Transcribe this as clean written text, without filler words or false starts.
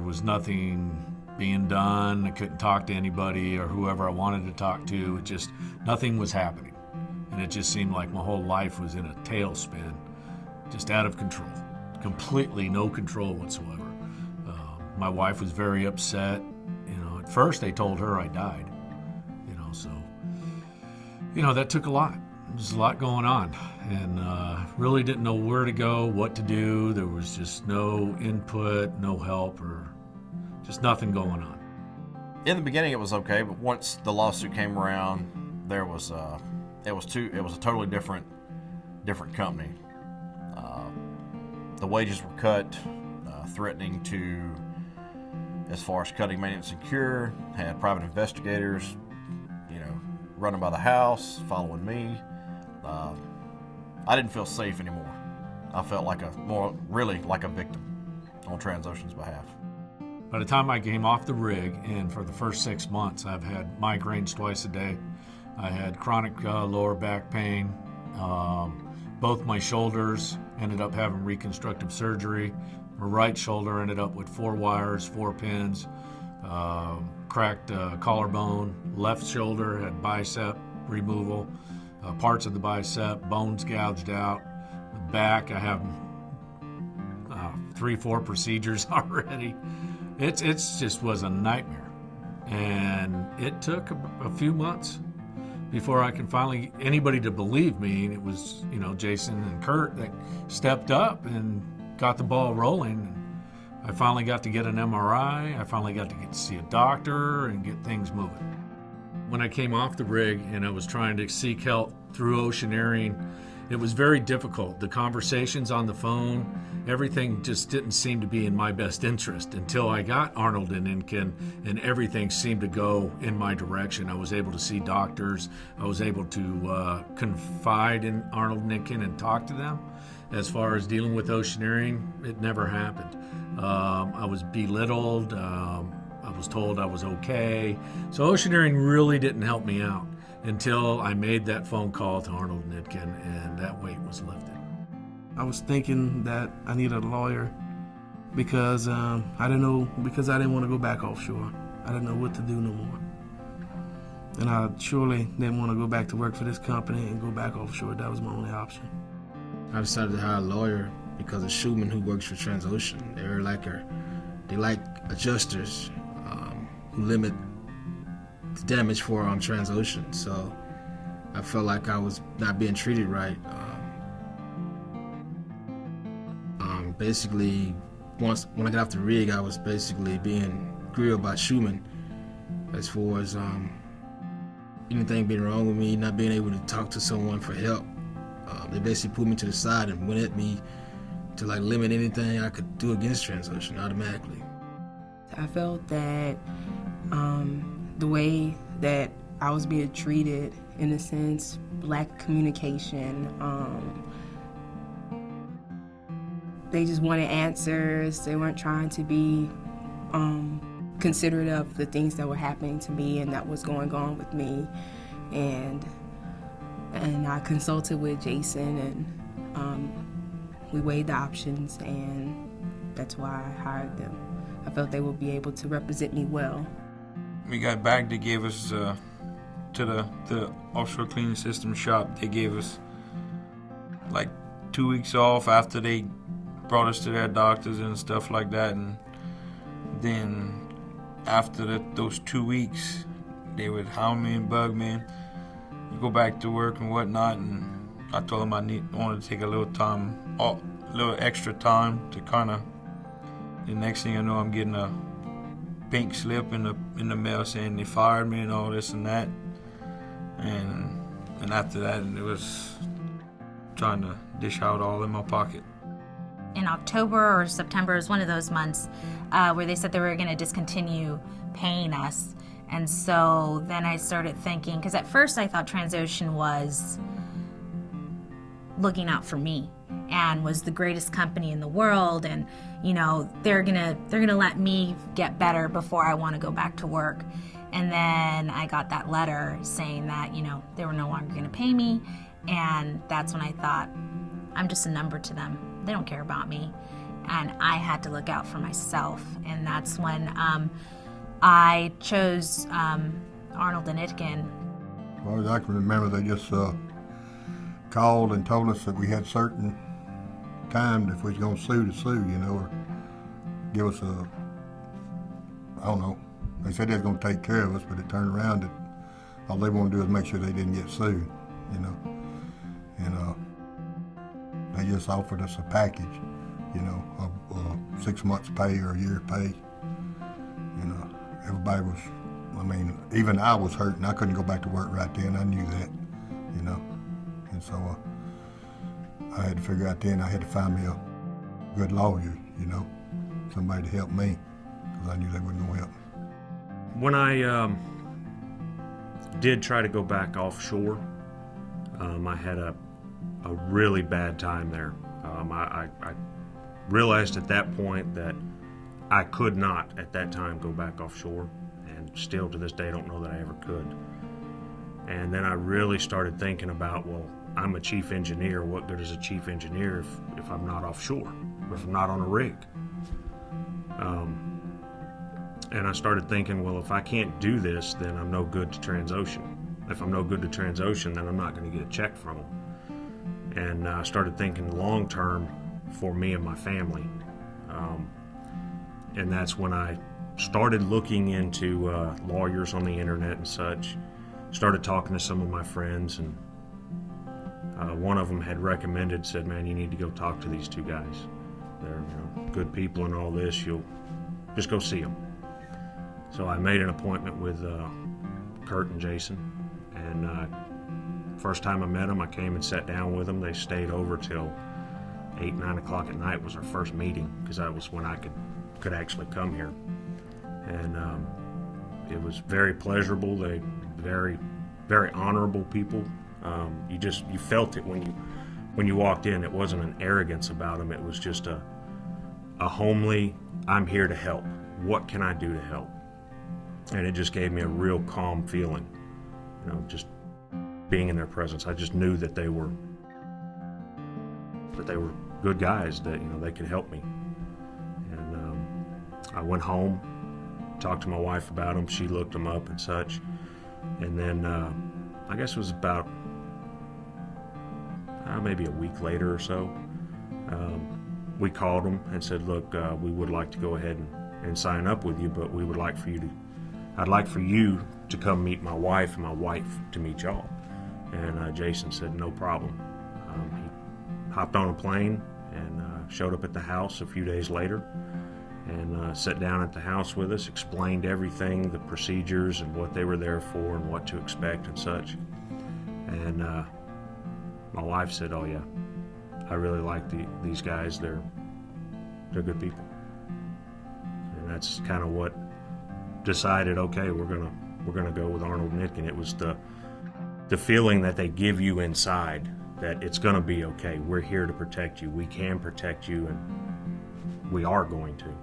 was nothing being done. I couldn't talk to anybody or whoever I wanted to talk to. It just, nothing was happening. And it just seemed like my whole life was in a tailspin, just out of control, completely no control whatsoever. My wife was very upset. At first they told her I died, so, that took a lot. There's a lot going on, and really didn't know where to go, what to do. There was just no input, no help, or just nothing going on. In the beginning, it was okay, but once the lawsuit came around, it was a totally different company. The wages were cut, threatening to, as far as cutting maintenance and cure, had private investigators, running by the house, following me. I didn't feel safe anymore. I felt really like a victim on Transocean's behalf. By the time I came off the rig, and for the first 6 months, I've had migraines twice a day. I had chronic lower back pain. Both my shoulders ended up having reconstructive surgery. My right shoulder ended up with 4 wires, 4 pins, cracked collarbone. Left shoulder had bicep removal, parts of the bicep, bones gouged out. The back, I have 3-4 procedures already. It's just was a nightmare. And it took a few months before I can finally, anybody to believe me. And it was, Jason and Kurt that stepped up and got the ball rolling. I finally got to get an MRI. I finally got to get to see a doctor and get things moving. When I came off the rig and I was trying to seek help through Oceaneering, it was very difficult. The conversations on the phone, everything just didn't seem to be in my best interest until I got Arnold and Itkin, and everything seemed to go in my direction. I was able to see doctors. I was able to confide in Arnold and Itkin and talk to them. As far as dealing with Oceaneering, it never happened. I was belittled. I was told I was okay. So Oceaneering really didn't help me out until I made that phone call to Arnold and Itkin, and that weight was lifted. I was thinking that I needed a lawyer because I didn't want to go back offshore. I didn't know what to do no more. And I surely didn't want to go back to work for this company and go back offshore. That was my only option. I decided to hire a lawyer because of Schumann, who works for Transocean. They like adjusters who limit the damage for Transocean. So I felt like I was not being treated right. Basically, when I got off the rig, I was basically being grilled by Schumann as far as anything being wrong with me, not being able to talk to someone for help. They basically pulled me to the side and went at me to limit anything I could do against Transocean automatically. I felt that the way that I was being treated, in a sense, lack communication, they just wanted answers. They weren't trying to be considerate of the things that were happening to me and that was going on with me. And I consulted with Jason, and we weighed the options, and that's why I hired them. I felt they would be able to represent me well. We got back, they gave us to the offshore cleaning system shop. They gave us 2 weeks off after they brought us to their doctors and stuff like that. And then after those 2 weeks, they would hound me and bug me, go back to work and whatnot. And I told them I wanted to take a little extra time to kind of. The next thing I know, I'm getting a pink slip in the mail saying they fired me and all this and that. And after that, it was trying to dish out all in my pocket. In October or September is one of those months where they said they were going to discontinue paying us. And so then I started thinking, because at first I thought Transocean was looking out for me and was the greatest company in the world, and they're gonna let me get better before I want to go back to work. And then I got that letter saying that they were no longer gonna pay me, and that's when I thought, I'm just a number to them. They don't care about me. and I had to look out for myself. And that's when I chose Arnold and Itkin. As far as I can remember, they just called and told us that we had certain time if we was going to sue to sue, or give us I don't know. They said they was going to take care of us, but it turned around that all they wanted to do is make sure they didn't get sued, and they just offered us a package, of 6 months pay or a year pay. Everybody was, even I was hurting. I couldn't go back to work right then. I knew that, and so I had to figure out then I had to find me a good lawyer, somebody to help me, because I knew they wasn't going to help me. When I did try to go back offshore, I had a really bad time there. I realized at that point that I could not at that time go back offshore, and still to this day don't know that I ever could. And then I really started thinking about, well, I'm a chief engineer. What good is a chief engineer if I'm not offshore, if I'm not on a rig? And I started thinking, well, if I can't do this, then I'm no good to Transocean. If I'm no good to Transocean, then I'm not going to get a check from them. And I started thinking long term for me and my family. And that's when I started looking into lawyers on the internet and such. Started talking to some of my friends, and one of them had recommended, said, man, you need to go talk to these two guys. They're good people and all this. You'll just go see them. So I made an appointment with Kurt and Jason, and first time I met them, I came and sat down with them. They stayed over till 8, 9 o'clock at night was our first meeting, because that was when I could actually come here. And it was very pleasurable. They very, very honorable people. You felt it when you walked in. It wasn't an arrogance about them. It was just a homely, I'm here to help. What can I do to help? And it just gave me a real calm feeling, just being in their presence. I just knew that they were good guys, that they could help me. And I went home, talked to my wife about them. She looked them up and such. And then I guess it was about maybe a week later or so, we called them and said, look, we would like to go ahead and sign up with you, but we would like for you to, I'd like for you to come meet my wife and my wife to meet y'all. And Jason said, no problem. He hopped on a plane and showed up at the house a few days later, and sat down at the house with us, explained everything, the procedures and what they were there for and what to expect and such. And my wife said, oh yeah, I really like these guys. They're good people. And that's kind of what decided, okay, we're gonna go with Arnold and Itkin. It was the feeling that they give you inside that it's gonna be okay. We're here to protect you. We can protect you, and we are going to.